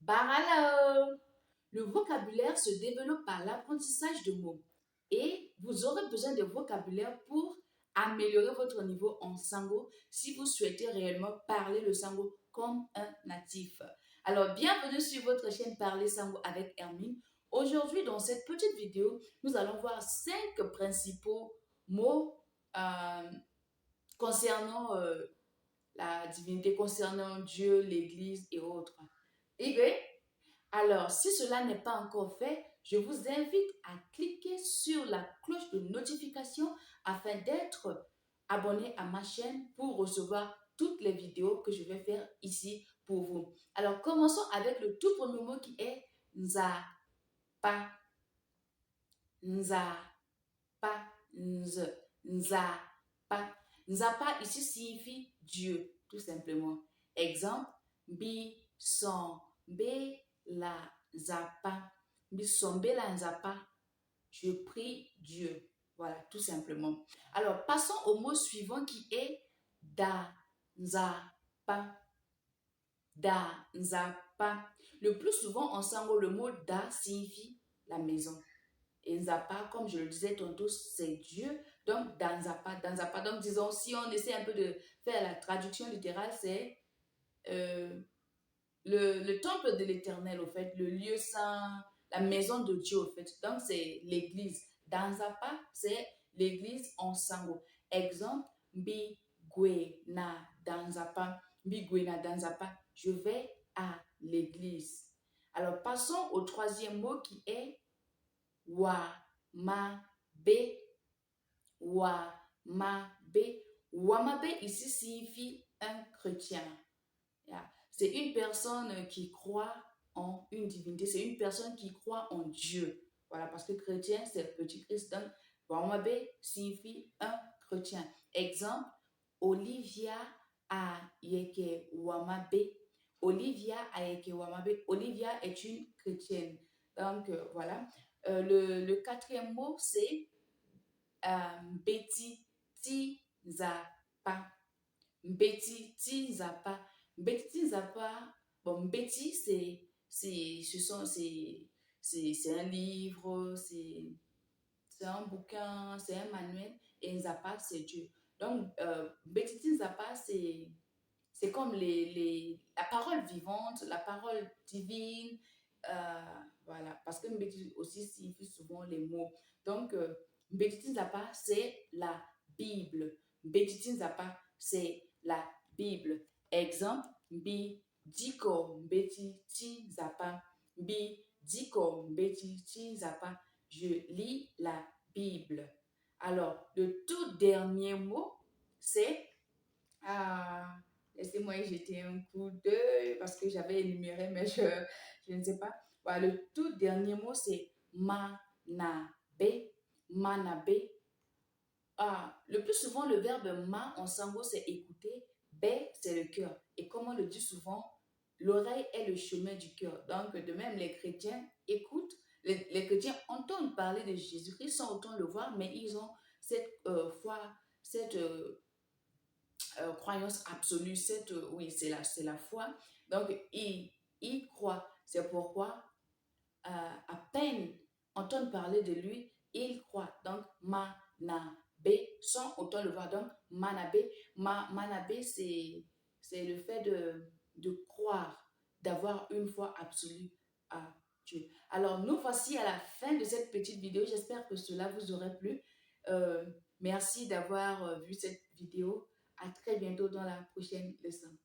Baralo. Le vocabulaire se développe par l'apprentissage de mots et vous aurez besoin de vocabulaire pour améliorer votre niveau en sango si vous souhaitez réellement parler le sango comme un natif. Alors, bienvenue sur votre chaîne Parler Sango avec Hermine. Aujourd'hui, dans cette petite vidéo, nous allons voir 5 principaux mots concernant la divinité, concernant Dieu, l'Église et autres. Alors, si cela n'est pas encore fait, je vous invite à cliquer sur la cloche de notification afin d'être abonné à ma chaîne pour recevoir toutes les vidéos que je vais faire ici pour vous. Alors, commençons avec le tout premier mot qui est Nzapa. Nzapa. Nzapa. Nzapa ici signifie Dieu, tout simplement. Exemple, Bi son be la nzapa. Bi son be la nzapa. Je prie Dieu. Voilà, tout simplement. Alors, passons au mot suivant qui est da nzapa. Da nzapa. Le plus souvent en sango, le mot da signifie la maison. Et Nzapa, comme je le disais tantôt, c'est Dieu. Donc, Danzapa, Danzapa. Donc, disons, si on essaie un peu de faire la traduction littérale, c'est le temple de l'Éternel, au fait, le lieu saint, la maison de Dieu, au fait. Donc, c'est l'église. Danzapa, c'est l'église en sango. Exemple, Bigwena Danzapa. Bigwena Danzapa. Je vais à l'église. Alors, passons au troisième mot qui est Wamabe. Wamabe. Wamabe ici signifie un chrétien. Yeah. C'est une personne qui croit en une divinité. C'est une personne qui croit en Dieu. Voilà, parce que chrétien, c'est petit Christ. Donc, Wamabe signifie un chrétien. Exemple, Olivia Ayeke Wamabe. Olivia Ayeke Wamabe. Olivia est une chrétienne. Donc, voilà. Le quatrième mot, c'est Betty Tizapa. Betty Tizapa. Betty Tizapa. Bon, Betty, c'est un livre, c'est un bouquin, c'est un manuel. Et Zappa, c'est Dieu. Donc, Betty Tizapa, c'est comme la parole vivante, la parole divine. Voilà, parce que Mbeti aussi signifie souvent les mots. Donc, Mbeti Nzapa, c'est la Bible. Mbeti Nzapa, c'est la Bible. Exemple, Mbi Diko Mbeti Nzapa. Mbi Diko Mbeti Nzapa. Je lis la Bible. Alors, le tout dernier mot, c'est... laissez-moi y jeter un coup d'œil parce que j'avais énuméré, mais je ne sais pas. Voilà, le tout dernier mot, c'est manabe. Manabe. Le plus souvent, le verbe ma en sango, c'est écouter. Bé, c'est le cœur. Et comme on le dit souvent, l'oreille est le chemin du cœur. Donc, de même, les chrétiens écoutent, les chrétiens entendent parler de Jésus-Christ sans autant le voir, mais ils ont cette foi, cette croyance absolue, oui, c'est la foi. Donc, il croit. C'est pourquoi, à peine entendre parler de lui, il croit. Donc, manabe, sans autant le voir. Donc, manabe, manabe, c'est le fait de croire, d'avoir une foi absolue à Dieu. Alors, nous voici à la fin de cette petite vidéo. J'espère que cela vous aurait plu. Merci d'avoir vu cette vidéo. À très bientôt dans la prochaine leçon.